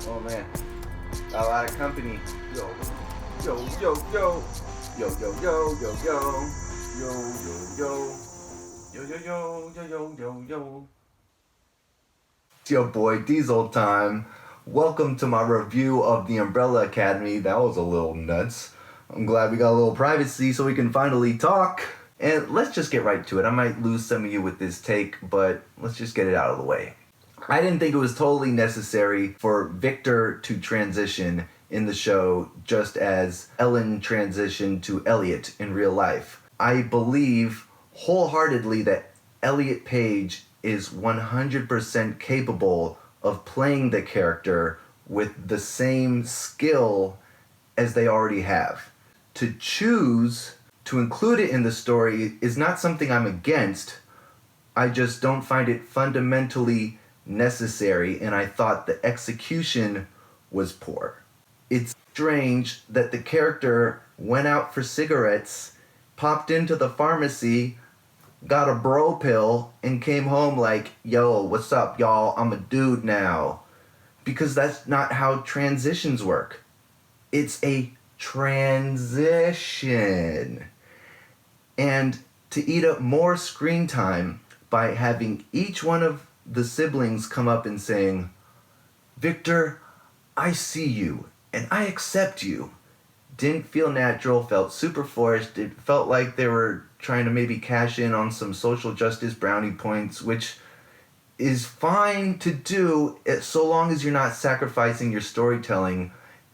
Oh man, got a lot of company. Yo, yo, yo, yo, yo, yo, yo, yo, yo, yo, yo, yo, yo, yo, yo, yo, yo, yo. It's your boy Diesel Time. Welcome to my review of The Umbrella Academy. That was a little nuts. I'm glad we got a little privacy so we can finally talk. And let's just get right to it. I might lose some of you with this take, but let's just get it out of the way. I didn't think it was totally necessary for Victor to transition in the show just as Ellen transitioned to Elliot in real life. I believe wholeheartedly that Elliot Page is 100% capable of playing the character with the same skill as they already have. To choose to include it in the story is not something I'm against. I just don't find it fundamentally necessary, and I thought the execution was poor. It's strange that the character went out for cigarettes, popped into the pharmacy, got a bro pill, and came home like, yo, what's up, y'all? I'm a dude now. Because that's not how transitions work. It's a transition. And to eat up more screen time by having each one of the siblings come up and saying, Victor, I see you and I accept you, didn't feel natural, felt super forced. It felt like they were trying to maybe cash in on some social justice brownie points, which is fine to do so long as you're not sacrificing your storytelling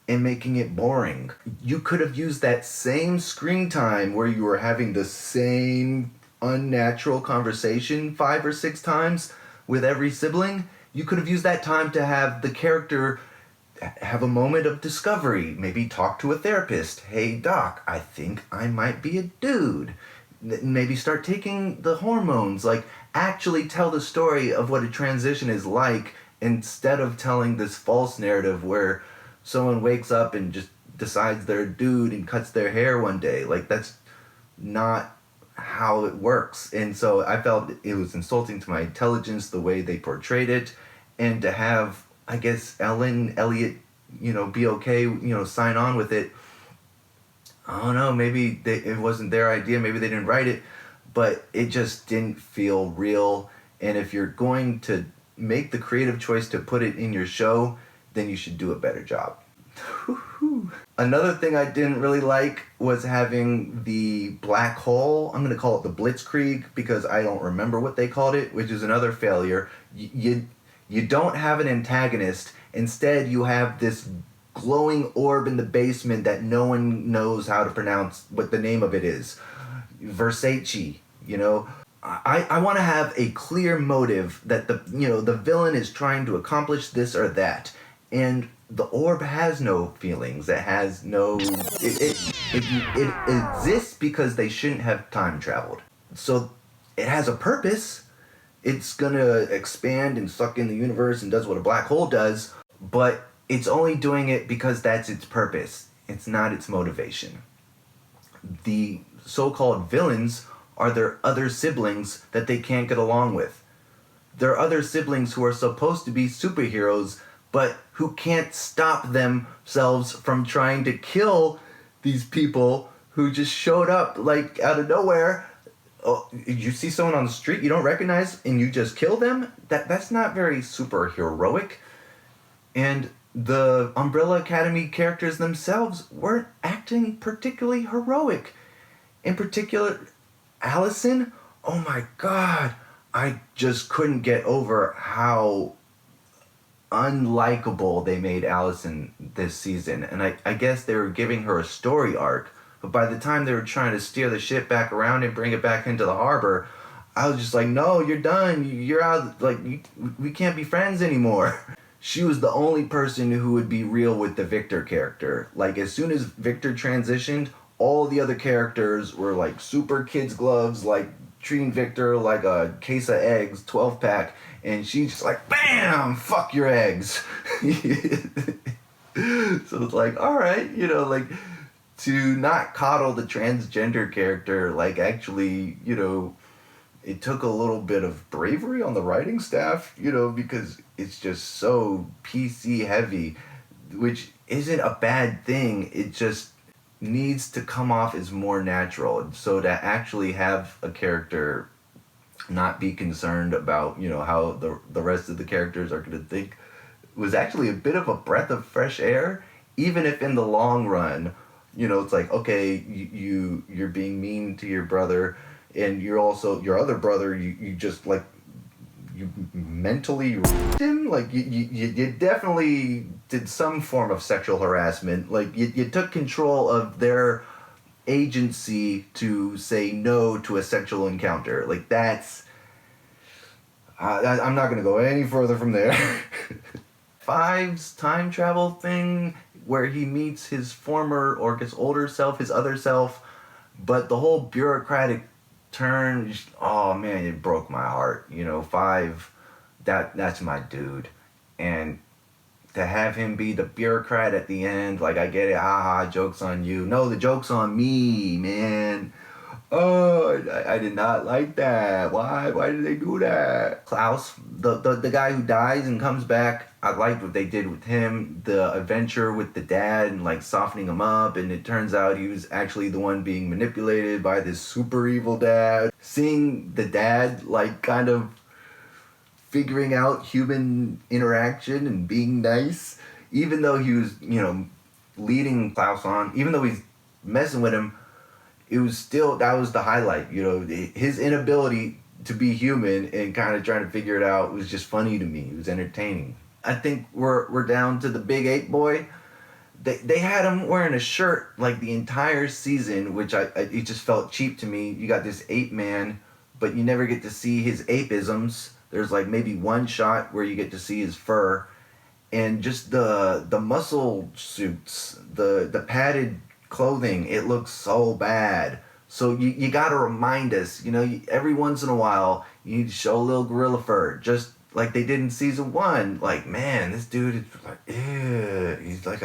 and making it boring. You could have used that same screen time where you were having the same unnatural conversation 5 or 6 times with every sibling. You could have used that time to have the character have a moment of discovery, maybe talk to a therapist. Hey doc, I think I might be a dude. Maybe start taking the hormones, like actually tell the story of what a transition is like instead of telling this false narrative where someone wakes up and just decides they're a dude and cuts their hair one day. Like, that's not how it works. And so I felt it was insulting to my intelligence the way they portrayed it, and to have, I guess, Elliot, be okay, sign on with it. I don't know, maybe it wasn't their idea, maybe they didn't write it, but it just didn't feel real. And if you're going to make the creative choice to put it in your show, then you should do a better job. Another thing I didn't really like was having the black hole. I'm going to call it the Blitzkrieg because I don't remember what they called it, which is another failure. You don't have an antagonist. Instead, you have this glowing orb in the basement that no one knows how to pronounce what the name of it is. Versace, I want to have a clear motive that the villain is trying to accomplish this or that. And the orb has no feelings. It has no... It exists because they shouldn't have time traveled. So it has a purpose. It's gonna expand and suck in the universe and does what a black hole does, but it's only doing it because that's its purpose. It's not its motivation. The so-called villains are their other siblings that they can't get along with. There are other siblings who are supposed to be superheroes, but who can't stop themselves from trying to kill these people who just showed up like out of nowhere. Oh, you see someone on the street you don't recognize and you just kill them? That's not very superheroic. And the Umbrella Academy characters themselves weren't acting particularly heroic. In particular, Allison, oh my god, I just couldn't get over how unlikable they made Allison this season. And I guess they were giving her a story arc, but by the time they were trying to steer the ship back around and bring it back into the harbor, I was just like, no, you're done, you're out, like, we can't be friends anymore. She was the only person who would be real with the Victor character. Like, as soon as Victor transitioned, all the other characters were like super kids gloves, like treating Victor like a case of eggs, 12-pack, and she's just like, bam, fuck your eggs. So it's like, all right, like, to not coddle the transgender character, like, actually, it took a little bit of bravery on the writing staff, because it's just so PC heavy, which isn't a bad thing. It just needs to come off as more natural. And so to actually have a character not be concerned about, how the rest of the characters are going to think was actually a bit of a breath of fresh air, even if in the long run, it's like, okay, you're being mean to your brother, and you're also your other brother, you just like, you mentally him, like you definitely did some form of sexual harassment, like you took control of their agency to say no to a sexual encounter. Like that's I'm not going to go any further from there. Five's time travel thing where he meets his former or his older self, his other self, but the whole bureaucratic turn, oh man, it broke my heart. Five, that's my dude. And to have him be the bureaucrat at the end, like, I get it, haha, joke's on you. No, the joke's on me, man. Oh, I did not like that. Why did they do that? Klaus, the guy who dies and comes back, I liked what they did with him. The adventure with the dad and like softening him up, and it turns out he was actually the one being manipulated by this super evil dad. Seeing the dad like kind of figuring out human interaction and being nice, even though he was, leading Klaus on, even though he's messing with him, it was still, that was the highlight, his inability to be human and kind of trying to figure it out was just funny to me. It was entertaining. I think we're down to the big ape boy. They had him wearing a shirt like the entire season, which it just felt cheap to me. You got this ape man, but you never get to see his apeisms. There's like maybe one shot where you get to see his fur, and just the muscle suits, the padded clothing, it looks so bad. So you gotta remind us, every once in a while, you need to show a little gorilla fur, just like they did in season 1. Like, man, this dude is like, he's like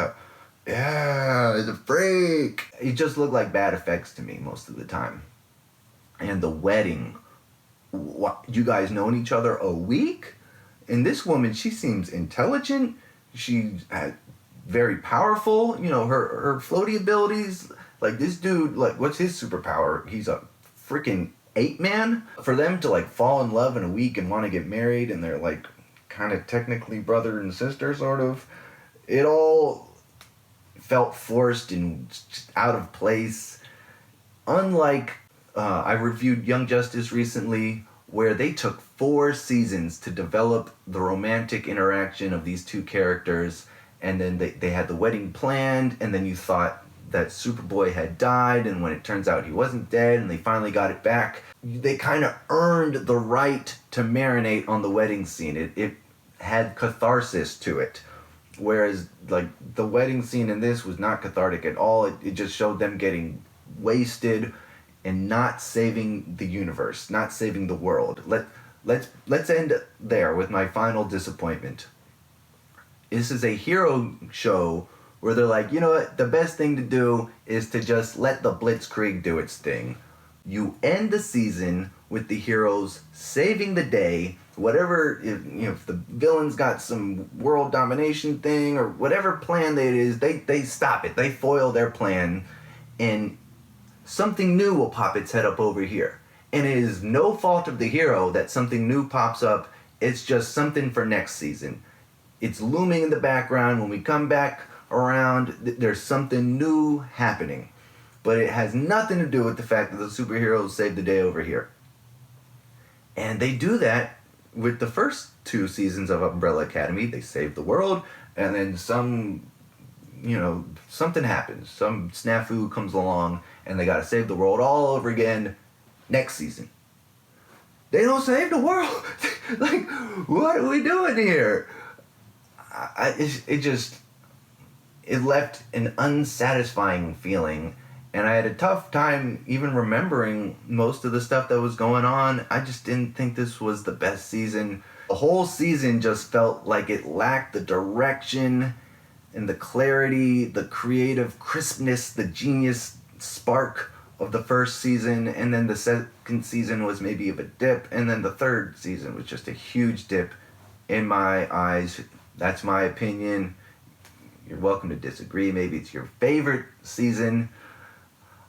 he's a freak. It just looked like bad effects to me most of the time. And the wedding, what, you guys known each other a week? And this woman, she seems intelligent. She's very powerful. Her floaty abilities. Like, this dude, like, what's his superpower? He's a freaking ape man. For them to like fall in love in a week and want to get married, and they're like kind of technically brother and sister sort of, it all felt forced and just out of place. Unlike I reviewed Young Justice recently, where they took 4 seasons to develop the romantic interaction of these two characters, and then they had the wedding planned, and then you thought that Superboy had died, and when it turns out he wasn't dead, and they finally got it back, they kind of earned the right to marinate on the wedding scene. It had catharsis to it. Whereas, like, the wedding scene in this was not cathartic at all. It just showed them getting wasted and not saving the universe, not saving the world. Let's end there with my final disappointment. This is a hero show where they're like, you know what, the best thing to do is to just let the Blitzkrieg do its thing. You end the season with the heroes saving the day. Whatever, if the villains got some world domination thing or whatever plan that it is, they stop it. They foil their plan, and something new will pop its head up over here. And it is no fault of the hero that something new pops up. It's just something for next season. It's looming in the background. When we come back around, there's something new happening. But it has nothing to do with the fact that the superheroes saved the day over here. And they do that with the first 2 seasons of Umbrella Academy. They save the world, and then something happens. Some snafu comes along, and they gotta save the world all over again next season. They don't save the world. Like, what are we doing here? It left an unsatisfying feeling, and I had a tough time even remembering most of the stuff that was going on. I just didn't think this was the best season. The whole season just felt like it lacked the direction and the clarity, the creative crispness, the genius spark of the first season, and then the second season was maybe of a dip, and then the third season was just a huge dip in my eyes. That's my opinion. You're welcome to disagree. Maybe it's your favorite season.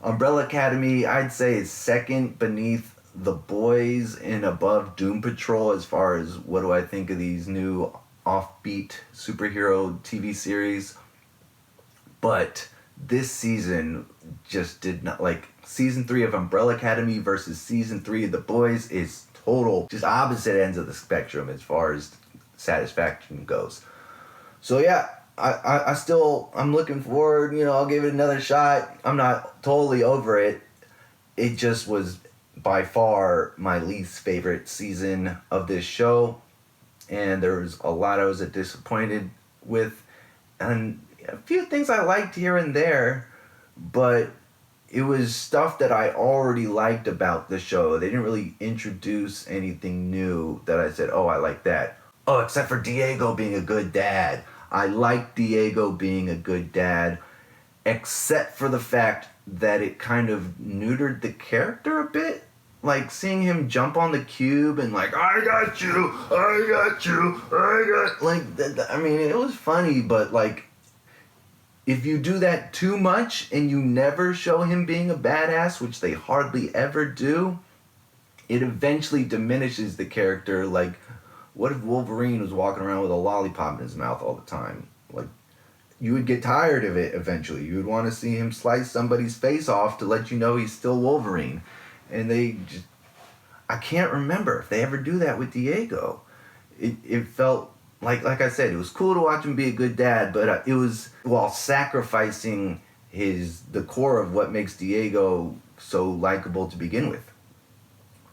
Umbrella Academy, I'd say, is second beneath The Boys and above Doom Patrol as far as what do I think of these new offbeat superhero TV series. But this season just did not, like, season 3 of Umbrella Academy versus season 3 of The Boys is total, just opposite ends of the spectrum as far as satisfaction goes. So yeah, I'm looking forward, I'll give it another shot. I'm not totally over it. It just was by far my least favorite season of this show. And there was a lot I was disappointed with. And a few things I liked here and there, but it was stuff that I already liked about the show. They didn't really introduce anything new that I said, oh, I like that. Oh, except for Diego being a good dad. I like Diego being a good dad, except for the fact that it kind of neutered the character a bit. Like, seeing him jump on the cube and like, I got you, like, I mean, it was funny, but like, if you do that too much and you never show him being a badass, which they hardly ever do, it eventually diminishes the character. Like, what if Wolverine was walking around with a lollipop in his mouth all the time? Like, you would get tired of it eventually. You would want to see him slice somebody's face off to let you know he's still Wolverine. And they just, I can't remember if they ever do that with Diego. It felt like I said, it was cool to watch him be a good dad, but it was while sacrificing the core of what makes Diego so likable to begin with.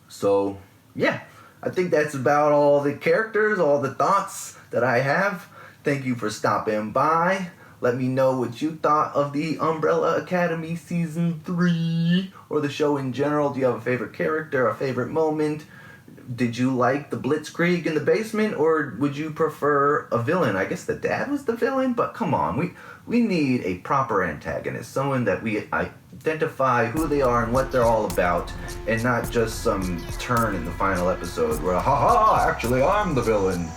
So, yeah, I think that's about all the characters, all the thoughts that I have. Thank you for stopping by. Let me know what you thought of the Umbrella Academy Season 3, or the show in general. Do you have a favorite character, a favorite moment? Did you like the Blitzkrieg in the basement, or would you prefer a villain? I guess the dad was the villain, but come on, we need a proper antagonist, someone that we identify who they are and what they're all about, and not just some turn in the final episode where, actually I'm the villain.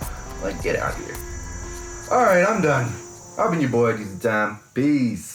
Like, get out of here. Alright, I'm done. I've been your boy, Tyme. Peace.